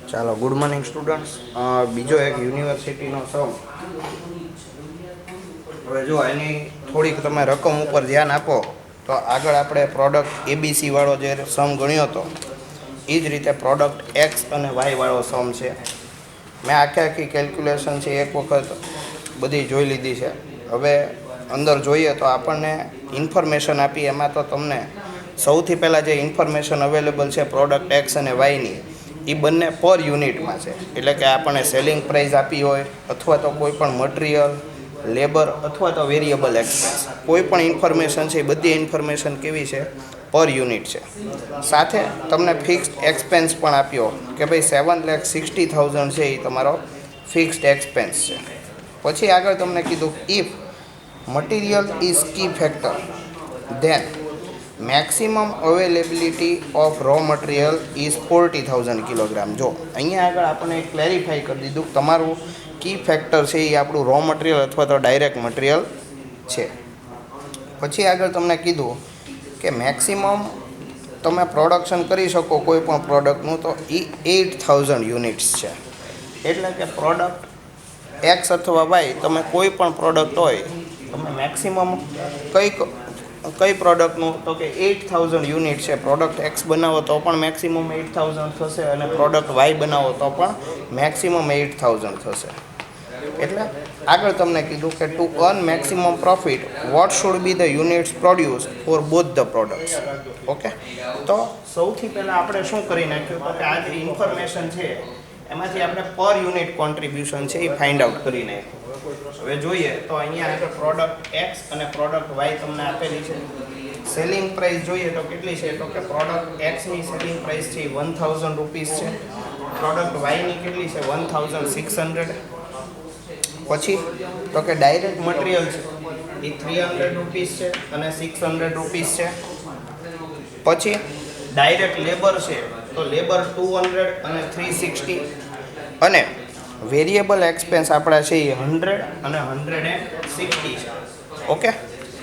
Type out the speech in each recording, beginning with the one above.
ચાલો, good morning students. બીજો એક યુનિવર્સિટીનો સમ. હવે જો એની થોડીક તમે રકમ ઉપર ધ્યાન આપો તો આગળ આપણે પ્રોડક્ટ એબીસી વાળો જે સમ ગણ્યો હતો એ જ રીતે પ્રોડક્ટ એક્સ અને વાય વાળો સમ છે. મેં આખી કેલ્ક્યુલેશન છે એક વખત બધી જોઈ લીધી છે. હવે અંદર જોઈએ તો આપણને ઇન્ફોર્મેશન આપી, એમાં તો તમને સૌથી પહેલાં જે ઇન્ફોર્મેશન અવેલેબલ છે પ્રોડક્ટ એક્સ અને વાયની, એ બંને પર યુનિટમાં છે. એટલે કે આપણને સેલિંગ પ્રાઇસ આપી હોય અથવા તો કોઈ પણ મટીરિયલ, લેબર અથવા તો વેરિયેબલ એક્સપેન્સ, કોઈ પણ ઇન્ફોર્મેશન છે એ બધી ઇન્ફોર્મેશન કેવી છે? પર યુનિટ છે. સાથે તમને ફિક્સ્ડ એક્સપેન્સ પણ આપ્યો કે ભાઈ 7,60,000 છે એ તમારો ફિક્સ્ડ એક્સપેન્સ છે. પછી આગળ તમને કીધું if material is key factor then maximum availability of raw material is 40,000 kilogram. જો અહીંયા આગળ આપણે ક્લેરિફાઈ કરી દીધું કે તમારું કી ફેક્ટર છે એ આપણું રો મટીરિયલ અથવા તો ડાયરેક્ટ મટીરિયલ છે. પછી આગળ તમને કીધું કે મેક્સિમમ તમે પ્રોડક્શન કરી શકો કોઈ પણ પ્રોડક્ટનું તો એ 8,000 યુનિટ્સ છે. એટલે કે પ્રોડક્ટ એક્સ અથવા વાય, તમે કોઈ પણ પ્રોડક્ટ હોય તમે મેક્સિમમ કઈ પ્રોડક્ટનું તો કે 8,000 યુનિટ છે. પ્રોડક્ટ એક્સ બનાવો તો પણ મેક્સિમમ 8,000 થશે અને પ્રોડક્ટ વાય બનાવો તો પણ મેક્સિમમ 8,000 થશે. એટલે આગળ તમને કીધું કે to earn maximum profit what should be the units produce for both the products. Okay, તો સૌથી પહેલાં આપણે શું કરી નાખ્યું તો કે આ જે ઇન્ફોર્મેશન છે એમાંથી આપણે પર યુનિટ કોન્ટ્રીબ્યુશન છે એ ફાઇન્ડ આઉટ કરી નાખ્યું. હવે જોઈએ તો અહીંયા આપણે પ્રોડક્ટ એક્સ અને પ્રોડક્ટ વાય તમને આપેલી છે. સેલિંગ પ્રાઇસ જોઈએ તો કેટલી છે તો કે પ્રોડક્ટ એક્સની સેલિંગ પ્રાઇસ છે 1,000 રૂપીસ છે. પ્રોડક્ટ વાયની કેટલી છે 1,600. પછી તો કે ડાયરેક્ટ મટીરિયલ છે એ 300 રૂપીસ છે અને 600 રૂપીસ છે. પછી ડાયરેક્ટ લેબર છે તો લેબર 200 અને 360. અને વેરિયેબલ એક્સપેન્સ આપણા છે એ 100 અને 160 છે. ઓકે,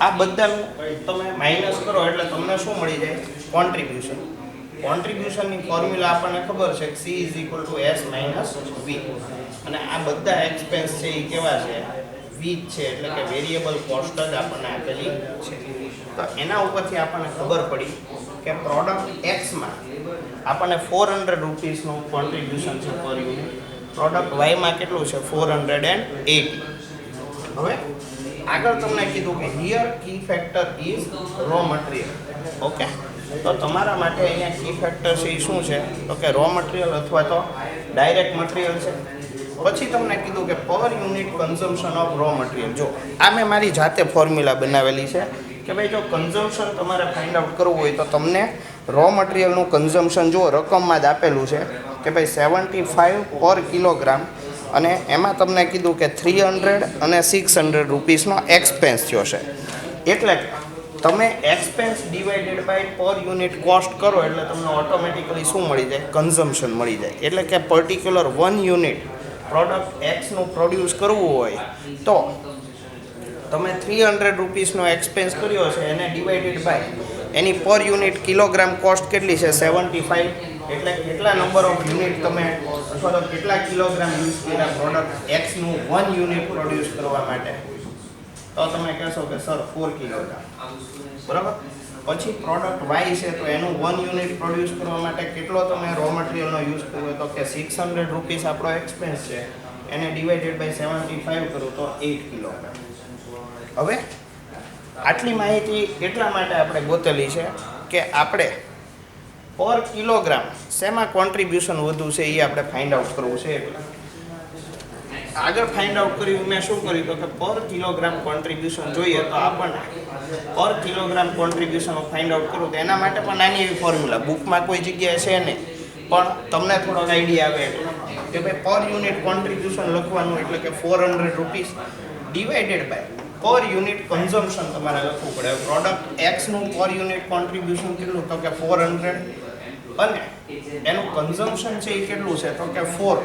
આ બધાનું તમે માઇનસ કરો એટલે તમને શું મળી જાય? કોન્ટ્રીબ્યુશન. કોન્ટ્રીબ્યુશનની ફોર્મ્યુલા આપણને ખબર છે કે C = S - V. અને આ બધા એક્સપેન્સ છે એ કેવા છે? વી છે. એટલે કે વેરિયેબલ કોસ્ટ જ આપણને આપેલી છે. તો એના ઉપરથી આપણને ખબર પડી કે પ્રોડક્ટ એક્સમાં આપણને 400 રૂપીસનું કોન્ટ્રીબ્યુશન છે પર યુનિટ. પ્રોડક્ટ વાયમાં કેટલું છે? 480. હવે આગળ તમને કીધું કે here key factor is raw material. Okay, તો તમારા માટે અહીંયા કી ફેક્ટર છે એ શું છે તો કે રો મટીરિયલ અથવા તો ડાયરેક્ટ મટીરિયલ છે. પછી તમને કીધું કે પર unit consumption of raw material. જો આ મેં મારી જાતે ફોર્મ્યુલા બનાવેલી છે કે ભાઈ જો કન્ઝમ્પશન તમારે ફાઇન્ડ આઉટ કરવું હોય તો તમને રો મટીરિયલનું કન્ઝમ્પશન જો રકમમાં જ આપેલું છે કે ભાઈ 75 પર કિલોગ્રામ, અને એમાં તમને કીધું કે 300 અને 600 રૂપીસનો એક્સપેન્સ થયો છે. એટલે તમે એક્સપેન્સ ડિવાઇડેડ બાય પર યુનિટ કોસ્ટ કરો એટલે તમને ઓટોમેટિકલી શું મળી જાય? કન્ઝમ્પશન મળી જાય. એટલે કે પર્ટિક્યુલર 1 યુનિટ પ્રોડક્ટ એક્સનું પ્રોડ્યુસ કરવું હોય તો તમે 300 રૂપીસનો એક્સપેન્સ કર્યો છે એને ડિવાઇડેડ બાય એની પર યુનિટ કિલોગ્રામ કોસ્ટ કેટલી છે? 75. એટલે કેટલા નંબર ઓફ યુનિટ તમે અથવા તો કેટલા કિલોગ્રામ યુઝ કર્યા પ્રોડક્ટ એક્સનું 1 યુનિટ પ્રોડ્યુસ કરવા માટે? તો તમે કહેશો કે સર 4 કિલોગ્રામ. બરાબર. પછી પ્રોડક્ટ વાય છે તો એનું 1 યુનિટ પ્રોડ્યુસ કરવા માટે કેટલો તમે રો મટીરિયલનો યુઝ કર્યો તો કે 600 રૂપીસ આપણો એક્સપેન્સ છે, એને ડિવાઇડેડ બાય 75 કરું તો 8 કિલોગ્રામ. હવે આટલી માહિતી એટલા માટે આપણે ગોતેલી છે કે આપણે પર કિલોગ્રામ શેમાં કોન્ટ્રીબ્યુશન વધુ છે એ આપણે ફાઇન્ડ આઉટ કરવું છે. એટલે આગળ ફાઇન્ડ આઉટ કર્યું મેં શું કર્યું તો કે પર કિલોગ્રામ કોન્ટ્રીબ્યુશન જોઈએ તો આપણને પર કિલોગ્રામ કોન્ટ્રીબ્યુશન ફાઇન્ડ આઉટ કરવું તો એના માટે પણ નાની એવી ફોર્મ્યુલા બુકમાં કોઈ જગ્યાએ છે નહીં, પણ તમને થોડોક આઈડિયા આવે કે ભાઈ પર યુનિટ કોન્ટ્રીબ્યુશન લખવાનું એટલે કે 400 રૂપીસ ડિવાઇડેડ બાય પર યુનિટ કન્ઝમ્પશન તમારે લખવું પડે. પ્રોડક્ટ એક્સનું પર યુનિટ કોન્ટ્રીબ્યુશન કેટલું તો કે 400 અને એનું કન્ઝમ્પશન છે એ કેટલું છે તો કે 4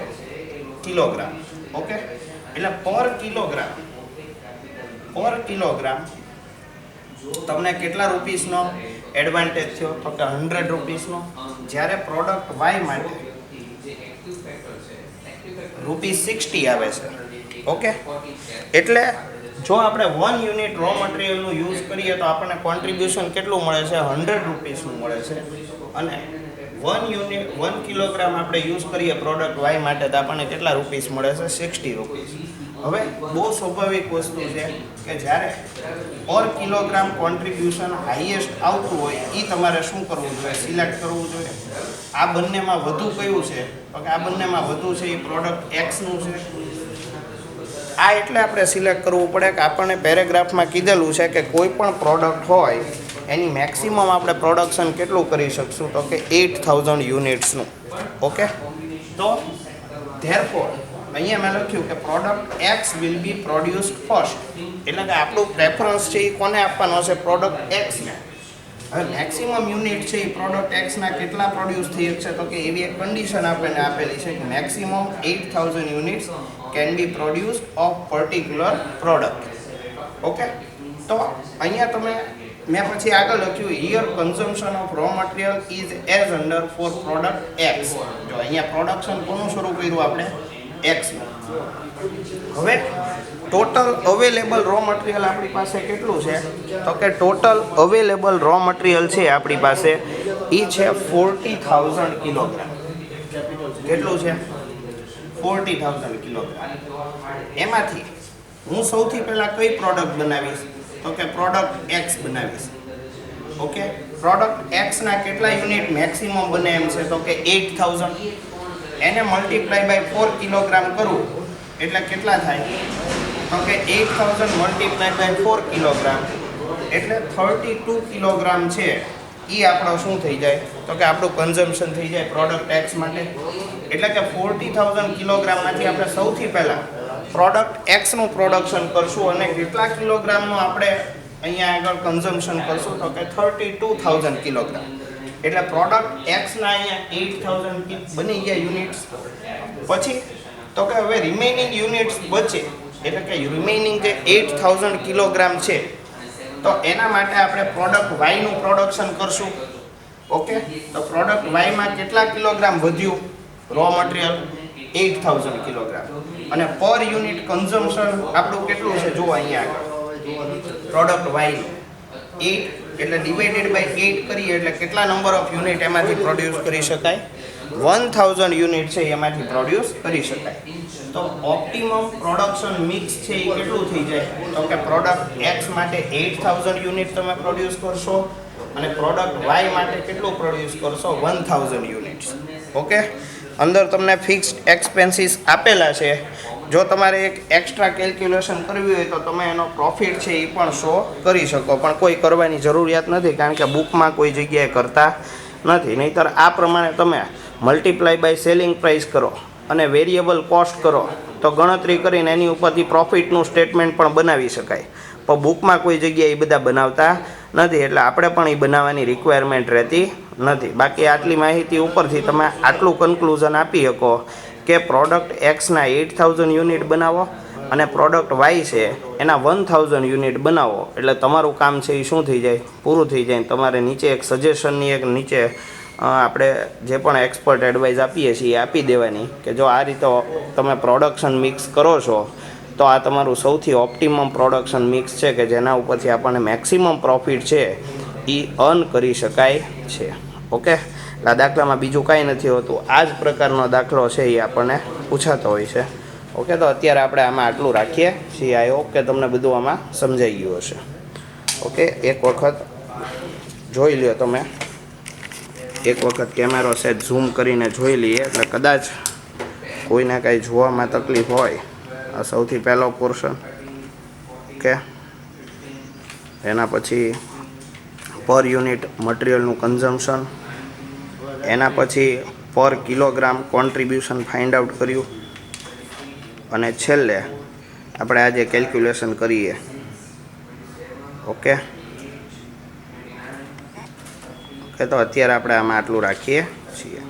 કિલોગ્રામ. ઓકે, એટલે પર કિલોગ્રામ તમને કેટલા રૂપીસનો એડવાન્ટેજ થયો તો કે 100 રૂપીસનો. જ્યારે પ્રોડક્ટ વાય માટે ₹60 આવે છે. ઓકે, એટલે જો આપણે 1 યુનિટ રો મટીરિયલનું યુઝ કરીએ તો આપણને કોન્ટ્રીબ્યુશન કેટલું મળે છે? ₹100 મળે છે. અને 1 કિલોગ્રામ આપણે યુઝ કરીએ પ્રોડક્ટ વાય માટે તો આપણને કેટલા રૂપીસ મળે છે? ₹60. હવે બહુ સ્વાભાવિક વસ્તુ છે કે જ્યારે પર કિલોગ્રામ કોન્ટ્રીબ્યુશન હાઈએસ્ટ આવતું હોય એ તમારે શું કરવું જોઈએ? સિલેક્ટ કરવું જોઈએ. આ બંનેમાં વધુ કયું છે? તો કે આ બંનેમાં વધુ છે એ પ્રોડક્ટ એક્સનું છે. આ એટલે આપણે સિલેક્ટ કરવું પડે કે આપણને પેરેગ્રાફમાં કીધેલું છે કે કોઈ પણ પ્રોડક્ટ હોય એની મેક્સિમમ આપણે પ્રોડક્શન કેટલું કરી શકશું? તો કે 8000 યુનિટ્સનું. ઓકે, તો ધેરફોર અહીંયા મેં લખ્યું કે product x will be produced first, એટલે કે આપણું પ્રેફરન્સ છે એ કોને આપવાનો છે? પ્રોડક્ટ એક્સને. હવે મેક્સિમમ યુનિટ છે એ પ્રોડક્ટ એક્સના કેટલા પ્રોડ્યુસ થઈ શકશે? તો કે એવી એક કન્ડિશન આપણને આપેલી છે કે maximum 8000 units can be produced of particular product. Okay, તો અહીંયા તમે મેં પછી આગળ લખ્યું here consumption of raw material is as under for product X. જો અહીંયા પ્રોડક્શન કોનું શરૂ કર્યું આપણે? એક્સનું. હવે ટોટલ અવેલેબલ રો મટીરિયલ આપણી પાસે કેટલું છે? તો કે ટોટલ અવેલેબલ રો મટીરિયલ છે આપણી પાસે એ છે 40000 કિલોગ્રામ. કેટલું છે? 40000 કિલોગ્રામ. એમાંથી હું સૌથી પહેલાં કઈ પ્રોડક્ટ બનાવીશ? તો કે પ્રોડક્ટ એક્સ બનાવીશ. ઓકે, પ્રોડક્ટ એક્સના કેટલા યુનિટ મેક્સિમમ બને એમ છે? તો કે 8000. એને મલ્ટીપ્લાય બાય 4 કિલોગ્રામ કરું એટલે કેટલા થાય? તો કે 8000 મલ્ટીપ્લાય બાય 4 કિલોગ્રામ એટલે 32 કિલોગ્રામ છે એ આપણો શું થઈ જાય? તો કે આપણું કન્ઝમ્પશન થઈ જાય પ્રોડક્ટ એક્સ માટે. એટલે કે 40000 કિલોગ્રામમાંથી આપણે સૌથી પહેલાં પ્રોડક્ટ એક્સનું પ્રોડક્શન કરશું અને કેટલા કિલોગ્રામનું આપણે અહીંયા આગળ કન્ઝમ્પશન કરશું? તો કે 32000 કિલોગ્રામ. એટલે પ્રોડક્ટ એક્સના અહીંયા 8000 બની ગયા યુનિટ્સ. પછી તો કે હવે રિમેઇનિંગ યુનિટ્સ બચે એટલે કે રિમેઇનિંગ જે 8000 કિલોગ્રામ છે તો એના માટે આપણે પ્રોડક્ટ વાયનું પ્રોડક્શન કરશું. ઓકે, તો પ્રોડક્ટ વાયમાં કેટલા કિલોગ્રામ વધ્યું રો મટીરિયલ? 8000 કિલોગ્રામ. અને પર યુનિટ કન્ઝમ્પશન આપણું કેટલું છે? જુઓ અહીંયા આગળ પ્રોડક્ટ વાયનું 8 એટલે ડિવાઇડેડ બાય 8 કરીએ એટલે કેટલા નંબર ઓફ યુનિટ એમાંથી પ્રોડ્યુસ કરી શકાય? 1000 યુનિટ છે એમાંથી પ્રોડ્યુસ કરી શકાય. તો ઓપ્ટિમમ પ્રોડક્શન મિક્સ છે એ કેટલું થઈ જાય? તો કે પ્રોડક્ટ એક્સ માટે 8000 યુનિટ તમે પ્રોડ્યુસ કરશો અને પ્રોડક્ટ વાય માટે કેટલું પ્રોડ્યુસ કરશો? 1000 યુનિટ્સ. ઓકે, અંદર તમને ફિક્સ્ડ એક્સપેન્સીસ આપેલા છે. જો તમારે એક એક્સ્ટ્રા કેલ્ક્યુલેશન કરવી હોય તો તમે એનો પ્રોફિટ છે એ પણ શો કરી શકો, પણ કોઈ કરવાની જરૂરિયાત નથી કારણ કે બુકમાં કોઈ જગ્યાએ કરતા નથી. નહીંતર આ પ્રમાણે તમે મલ્ટીપ્લાય બાય સેલિંગ પ્રાઇસ કરો અને વેરિયેબલ કોસ્ટ કરો તો ગણતરી કરીને એની ઉપરથી પ્રોફિટનું સ્ટેટમેન્ટ પણ બનાવી શકાય. પણ બુકમાં કોઈ જગ્યાએ એ બધા બનાવતા નથી એટલે આપણે પણ એ બનાવવાની રિક્વાયરમેન્ટ રહેતી નથી. બાકી આટલી માહિતી ઉપરથી તમે આટલું કન્ક્લુઝન આપી શકો કે પ્રોડક્ટ એક્સના 8000 યુનિટ બનાવો અને પ્રોડક્ટ વાય છે એના 1000 યુનિટ બનાવો એટલે તમારું કામ છે એ શું થઈ જાય? પૂરું થઈ જાય. તમારે નીચે એક સજેશનની એક નીચે આપણે જે પણ એક્સપર્ટ એડવાઇસ આપીએ છીએ એ આપી દેવાની કે જો આ રીતે તમે પ્રોડક્શન મિક્સ કરો છો તો આ તમારું સૌથી ઓપ્ટિમમ પ્રોડક્શન મિક્સ છે કે જેના ઉપરથી આપણને મેક્સિમમ પ્રોફિટ છે એ અર્ન કરી શકાય છે. ઓકે, આ દાખલામાં બીજું કાંઈ નથી હોતું. આ જ પ્રકારનો દાખલો છે એ આપણને પૂછાતો હોય છે. ઓકે, તો અત્યારે આપણે આમાં આટલું રાખીએ છીએ. આઈ હોપ કે તમને બધું આમાં સમજાઈ ગયું હશે. ઓકે, એક વખત જોઈ લ્યો તમે, એક વખત કેમેરો સેટ ઝૂમ કરીને જોઈ લઈએ એટલે કદાચ કોઈને કાંઈ જોવામાં તકલીફ હોય. આ સૌથી પહેલો પોર્શન. ઓકે, એના પછી પર યુનિટ મટીરિયલનું કન્ઝમ્પશન, એના પછી પર કિલોગ્રામ કોન્ટ્રીબ્યુશન ફાઇન્ડ આઉટ કર્યું અને છેલ્લે આપણે આજે કેલ્ક્યુલેશન કરીએ. ઓકે, તો અત્યારે આપણે આમાં આટલું રાખીએ છીએ.